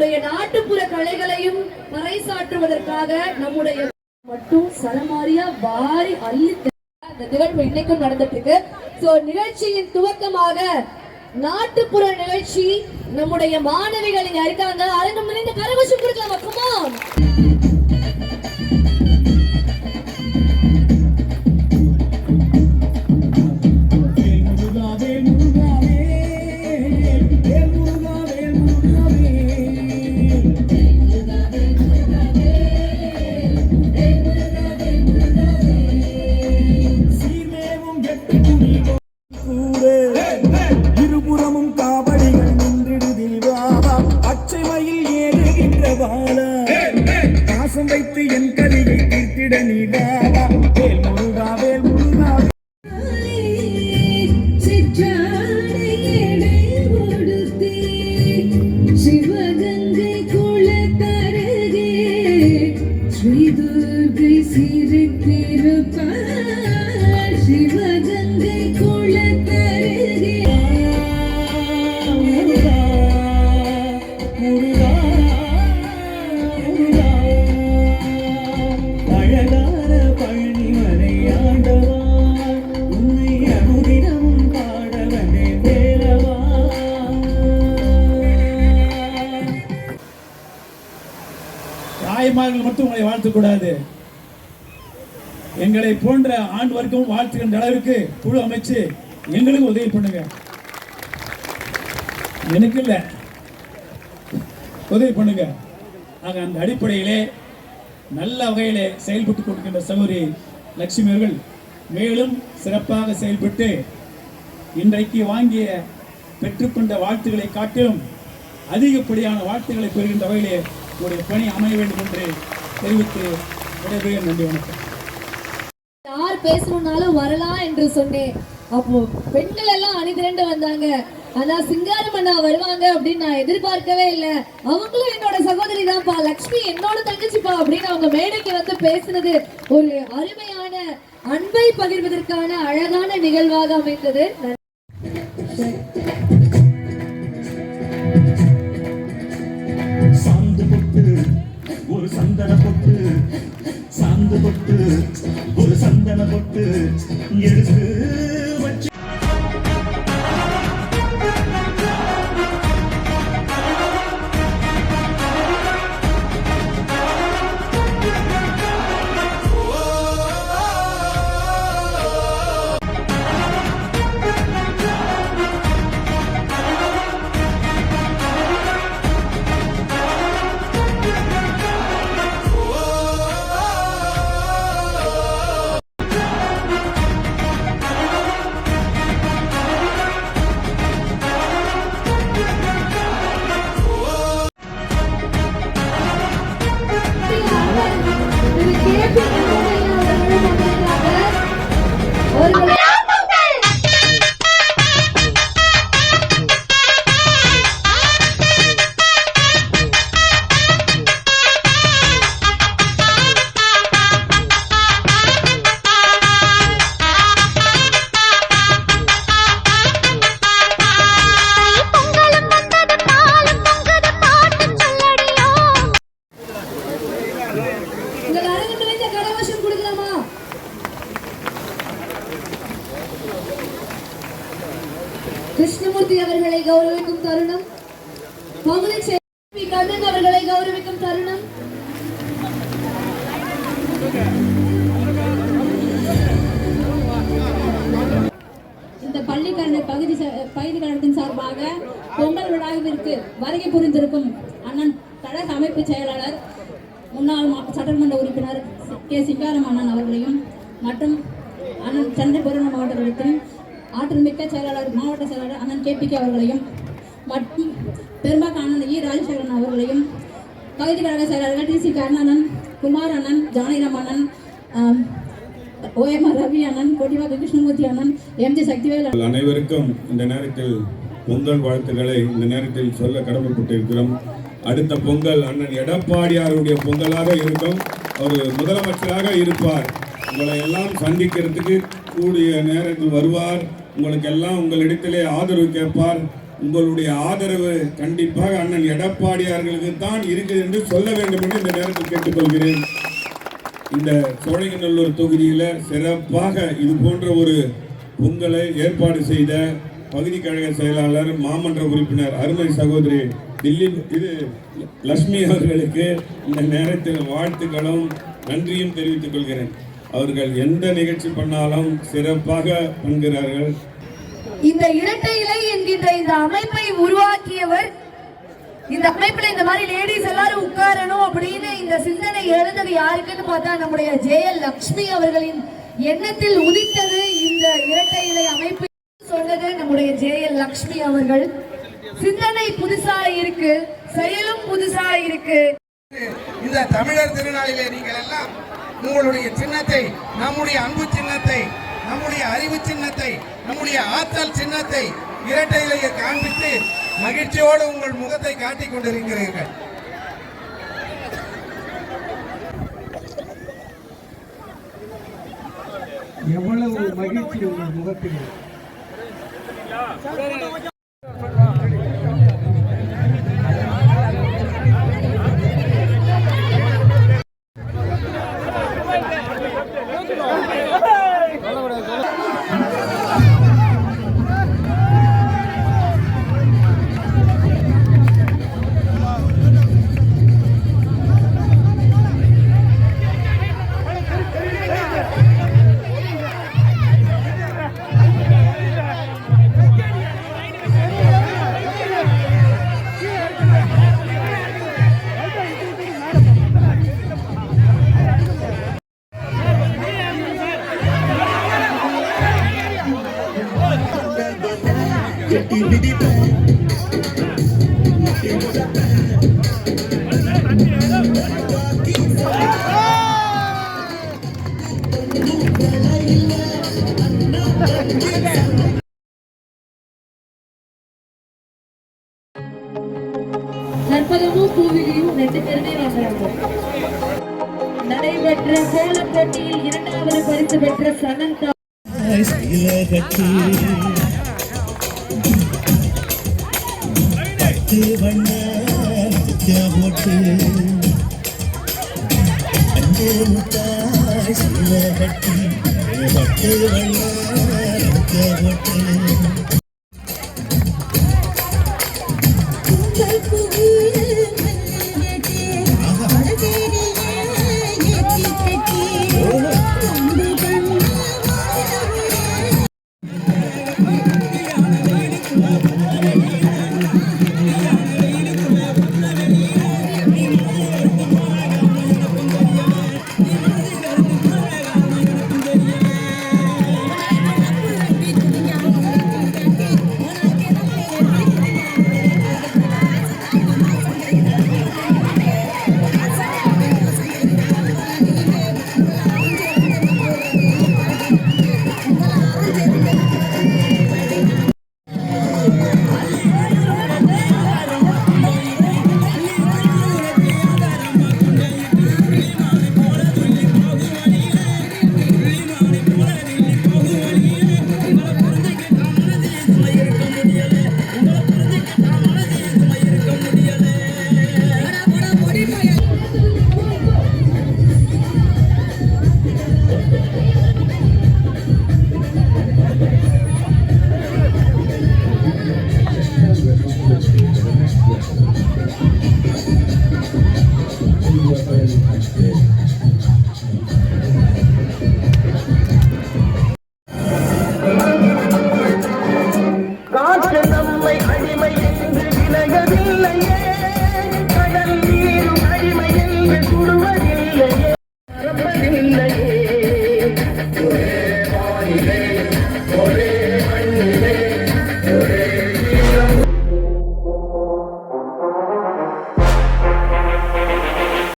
நம்முடைய நாட்டுப்புற கலைகளையும் பறைசாற்றுவதற்காக நம்முடைய மட்டும் சரமாரியா வாரி அள்ளி இந்த நிகழ்வு இன்னைக்கும் நடந்துட்டு இருக்கு. சோ நிகழ்ச்சியின் துவக்கமாக நாட்டுப்புற நிகழ்ச்சி நம்முடைய மாணவிகள் இங்க இருக்காங்க. அரங்கம் நிறைந்த கரகோஷம் கொடுக்கலாமா? குமார் வைத்து என் கதையை தீர்த்திட நீதாவா வேல் முருகா வேல் முருகா சிவகங்கை குளத்தருகே ஸ்ரீ துர்கை சிரித்திருப்பார். சிவகங்கை குளத்தருகே தாய்மார்கள் மட்டும் உங்களை வாழ்த்தக்கூடாது, எங்களை போன்ற ஆண்டு வரைக்கும் வாழ்த்துகின்ற அளவிற்கு குழு அமைச்சு எங்களுக்கு உதவி பண்ணுங்க. எனக்கு இல்ல, உதவி பண்ணுங்க. ஆக அந்த அடிப்படையிலே நல்ல வகையிலே செயல்பட்டு கொடுக்கின்ற சகோதரி லட்சுமி அவர்கள் மேலும் சிறப்பாக செயல்பட்டு இன்றைக்கு வாங்கிய பெற்றுக்கொண்ட வாழ்த்துக்களை காட்டிலும் அதிகப்படியான வாழ்த்துக்களை பெறுகின்ற வகையிலே உங்களுடைய பணி அமைய வேண்டும் என்று தெரிவித்து விடைபெறுகிறேன். நன்றி, வணக்கம். யார் பேசணும்னாலும் வரலாம் என்று சொன்னேன். அப்போ பெண்கள் எல்லாம் அணிதிரண்டு வந்தாங்க. ஆனா சிங்காரம் அண்ணா வருவாங்க அப்படின்னு நான் எதிர்பார்க்கவே இல்லை. அவங்களும் என்னோட சகோதரி தான்ப்பா, லட்சுமி என்னோட தங்கச்சிப்பா அப்படின்னு அவங்க மேடைக்கு வந்து பேசினது ஒரு அருமையான அன்பை பகிர்வதற்கான அழகான நிகழ்வாக அமைந்தது. ஒரு சந்தன பொட்டு சாந்து பொட்டு ஒரு சந்தன பொட்டு எடுத்து வச்சு கிருஷ்ணமூர்த்தி அவர்களை கௌரவிக்கும் தருணம், பகுதி செயலாளர் கண்ணன் அவர்களை கௌரவிக்கும் தருணம். இந்த பள்ளிக்கரணை பகுதி கழகத்தின் சார்பாக பொங்கல் விழாவிற்கு வருகை புரிந்திருக்கும் அண்ணன் கழக அமைப்பு செயலாளர் முன்னாள் சட்டமன்ற உறுப்பினர் கே சிங்காரம் அண்ணன் அவர்களையும் மற்றும் அண்ணன் சென்னைபுரம் மாவட்டத்தின் ஆற்றல் மிக்க செயலாளர் மாவட்ட செயலாளர் அண்ணன் KPK அவர்களையும் மற்றும் பெரும்பாக்க அண்ணன் E ராஜசேகரன் அவர்களையும் பகுதி கழக செயலாளர்கள் TC கருணானன், குமார் அண்ணன், ஜானகிராம் அண்ணன், OMR ரவி அண்ணன், கொடிவாக கிருஷ்ணமூர்த்தி அண்ணன், MG சக்திவேல் அனைவருக்கும் இந்த நேரத்தில் பொங்கல் வாழ்த்துக்களை இந்த நேரத்தில் சொல்ல கடமைப்பட்டிருக்கிறோம். அடுத்த பொங்கல் அண்ணன் எடப்பாடியாருடைய பொங்கலாக இருக்கும். அவர் முதலமைச்சராக இருப்பார். உங்களை எல்லாம் சந்திக்கிறதுக்கு கூடிய நேரத்தில் வருவார். உங்களுக்கு எல்லாம் உங்களிடத்திலே ஆதரவு கேட்பார். உங்களுடைய ஆதரவு கண்டிப்பாக அண்ணன் எடப்பாடியார்களுக்கு தான் இருக்குது என்று சொல்ல வேண்டும் என்று இந்த நேரத்தில் கேட்டுக்கொள்கிறேன். இந்த சோழிங்கநல்லூர் தொகுதியில் சிறப்பாக இது போன்ற ஒரு பொங்கலை ஏற்பாடு செய்த பகுதி கழக செயலாளர் மாமன்ற உறுப்பினர் அருமை சகோதரி லட்சுமி அவர்களுக்கு இந்த நேரத்தில் வாழ்த்துக்களும் நன்றியும் தெரிவித்துக் கொள்கிறேன். அவர்கள் எந்த நிகழ்ச்சி பண்ணாலும் சிறப்பாக பண்கிறார்கள். இந்த இரட்டை இலை என்கின்ற இந்த அமைப்பை உருவாக்கியவர், இந்த அமைப்புல இந்த மாதிரி லேடிஸ் எல்லாரும் உட்காரணும் அப்படின்னு இந்த சிந்தனை எழுந்தது யாருக்குன்னு பார்த்தா நம்முடைய ஜெயல் லட்சுமி அவர்களின் எண்ணத்தில் உதித்தது இந்த இரட்டை இலை அமைப்பு. சொன்னது நம்முடைய ஜெயல் லட்சுமி அவர்கள். சிந்தனை புதுசா இருக்கு, செயலும் புதுசா இருக்கு. இந்த தமிழர் திருநாளிலே நீங்கள் எல்லாம் உங்களுடைய சின்னத்தை, நம்முடைய அன்பு சின்னத்தை, நம்முடைய அறிவு சின்னத்தை, நம்முடைய ஆற்றல் சின்னத்தை இரட்டை இலையை காண்பித்து மகிழ்ச்சியோடு உங்கள் முகத்தை காட்டிக் கொண்டிருக்கிறீர்கள். எவ்வளவு மகிழ்ச்சி உங்கள் முகத்தில். நற்பதமும் பூவிலியும் 2 பேருமே வாங்குறாங்க. நடைபெற்ற கோலம் போட்டியில் 2வது பரிசு பெற்ற சனந்தா Thank you.